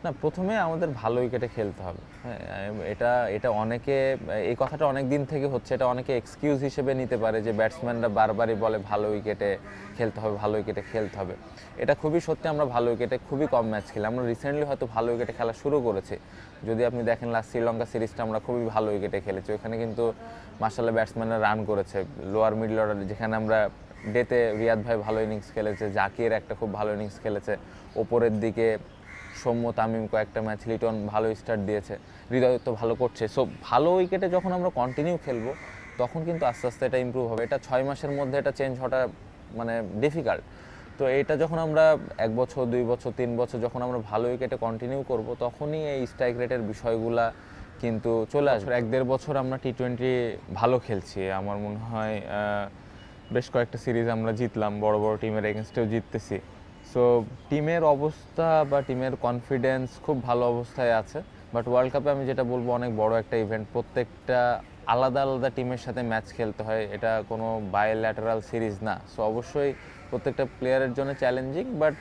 না, প্রথমে আমাদের ভালো উইকেটে খেলতে হবে। হ্যাঁ, এটা এটা অনেকে এই কথাটা অনেক দিন থেকে হচ্ছে, এটা অনেকে এক্সকিউজ হিসেবে নিতে পারে যে ব্যাটসম্যানরা বারবারই বলে ভালো উইকেটে খেলতে হবে, ভালো উইকেটে খেলতে হবে। এটা খুবই সত্যি, আমরা ভালো উইকেটে খুবই কম ম্যাচ খেলি। আমরা রিসেন্টলি হয়তো ভালো উইকেটে খেলা শুরু করেছি। যদি আপনি দেখেন লাস্ট শ্রীলঙ্কা সিরিজটা আমরা খুবই ভালো উইকেটে খেলেছি, ওখানে কিন্তু মাশাআল্লাহ ব্যাটসম্যানরা রান করেছে। লোয়ার মিডল অর্ডার যেখানে আমরা ডেতে রিয়াদ ভাই ভালো ইনিংস খেলেছে, জাকির একটা খুব ভালো ইনিংস খেলেছে, ওপরের দিকে সৌম্য তামিম কয়েকটা ম্যাচ, লিটন ভালো স্টার্ট দিয়েছে, হৃদয় তো ভালো করছে। সো ভালো উইকেটে যখন আমরা কন্টিনিউ খেলবো তখন কিন্তু আস্তে আস্তে এটা ইমপ্রুভ হবে। এটা 6 মাসের মধ্যে এটা চেঞ্জ হওয়াটা মানে ডিফিকাল্ট। তো এটা যখন আমরা 1 বছর 2 বছর 3 বছর যখন আমরা ভালো উইকেটে কন্টিনিউ করব তখনই এই স্ট্রাইক রেটের বিষয়গুলা কিন্তু চলে আসবে। 1-1.5 বছর আমরা টি-20 ভালো খেলছি, আমার মনে হয় বেশ কয়েকটা সিরিজ আমরা জিতলাম, বড় বড় টিমের এগেনস্টেও জিততেছি। সো টিমের অবস্থা বা টিমের কনফিডেন্স খুব ভালো অবস্থায় আছে। বাট ওয়ার্ল্ড কাপে আমি যেটা বলবো, অনেক বড় একটা ইভেন্ট, প্রত্যেকটা আলাদা আলাদা টিমের সাথে ম্যাচ খেলতে হয়, এটা কোনো বায়োল্যাটারাল সিরিজ না। সো অবশ্যই প্রত্যেকটা প্লেয়ারের জন্য চ্যালেঞ্জিং। বাট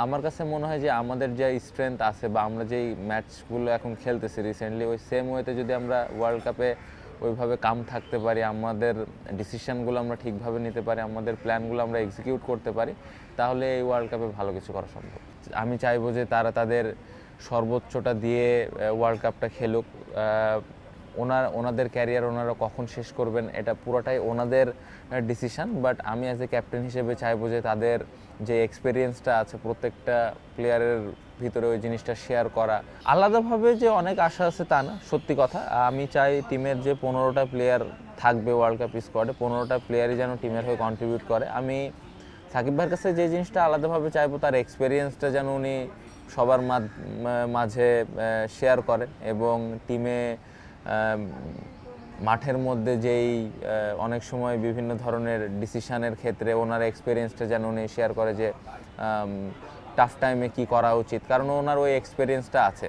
আমার কাছে মনে হয় যে আমাদের যে স্ট্রেংথ আছে বা আমরা যেই ম্যাচগুলো এখন খেলতেছি রিসেন্টলি, ওই সেম ওয়েতে যদি আমরা ওয়ার্ল্ড কাপে ওইভাবে কাম থাকতে পারি, আমাদের ডিসিশনগুলো আমরা ঠিকভাবে নিতে পারি, আমাদের প্ল্যানগুলো আমরা এক্সিকিউট করতে পারি, তাহলে এই ওয়ার্ল্ড কাপে ভালো কিছু করা সম্ভব। আমি চাইবো যে তারা তাদের সর্বোচ্চটা দিয়ে ওয়ার্ল্ড কাপটা খেলুক। ওনাদের ক্যারিয়ার ওনারা কখন শেষ করবেন এটা পুরোটাই ওনাদের ডিসিশন। বাট আমি অ্যাজ এ ক্যাপ্টেন হিসেবে চাইবো যে তাদের যে এক্সপিরিয়েন্সটা আছে প্রত্যেকটা প্লেয়ারের ভিতরে ওই জিনিসটা শেয়ার করা। আলাদাভাবে যে অনেক আশা আছে তা না, সত্যি কথা। আমি চাই টিমের যে 15টা প্লেয়ার থাকবে ওয়ার্ল্ড কাপ স্কোয়াডে, 15টা প্লেয়ারই যেন টিমের হয়ে কন্ট্রিবিউট করে। আমি সাকিব ভাইয়ের কাছে যে জিনিসটা আলাদাভাবে চাইবো, তার এক্সপিরিয়েন্সটা যেন উনি সবার মাঝে শেয়ার করেন, এবং টিমে মাঠের মধ্যে যেই অনেক সময় বিভিন্ন ধরনের ডিসিশনের ক্ষেত্রে ওনার এক্সপিরিয়েন্সটা যেন উনি শেয়ার করে, যে টাফ টাইমে কি করা উচিত, কারণ ওনার ওই এক্সপিরিয়েন্সটা আছে।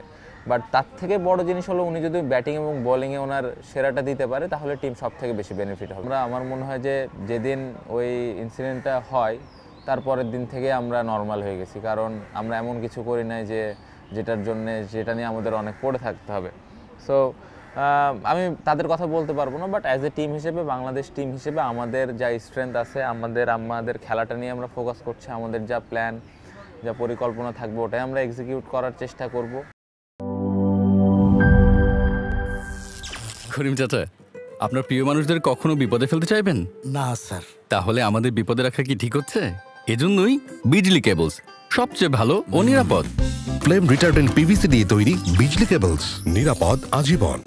বাট তার থেকে বড় জিনিস হলো উনি যদি ব্যাটিং এবং বোলিংয়ে ওনার সেরাটা দিতে পারে তাহলে টিম সব থেকে বেশি বেনিফিট হবে। আমার মনে হয় যে যেদিন ওই ইনসিডেন্টটা হয় তারপরের দিন থেকে আমরা নর্মাল হয়ে গেছি, কারণ আমরা এমন কিছু করি নাই যেটা নিয়ে আমাদের অনেক পড়ে থাকতে হবে। সো আমি তাদের কথা বলতে পারবো না, বাট অ্যাজ এ টিম হিসেবে, বাংলাদেশ টিম হিসেবে আমাদের যা স্ট্রেংথ আছে, আমাদের খেলাটা নিয়ে আমরা ফোকাস করছি, আমাদের যা প্ল্যান, যা পরিকল্পনা থাকবে ওটাই আমরা এক্সিকিউট করার চেষ্টা করব। করিম চাচা, আপনার প্রিয় মানুষদের কখনো বিপদে ফেলতে চাইবেন না স্যার। তাহলে আমাদের বিপদে রাখা কি ঠিক হচ্ছে? এজন্যই বিজলি কেবলস সবচেয়ে ভালো ও নিরাপদ। ফ্লেম রিটার্ডেন্ট পিভিসি দিয়ে তৈরি বিজলি কেবলস, নিরাপদ আজীবন।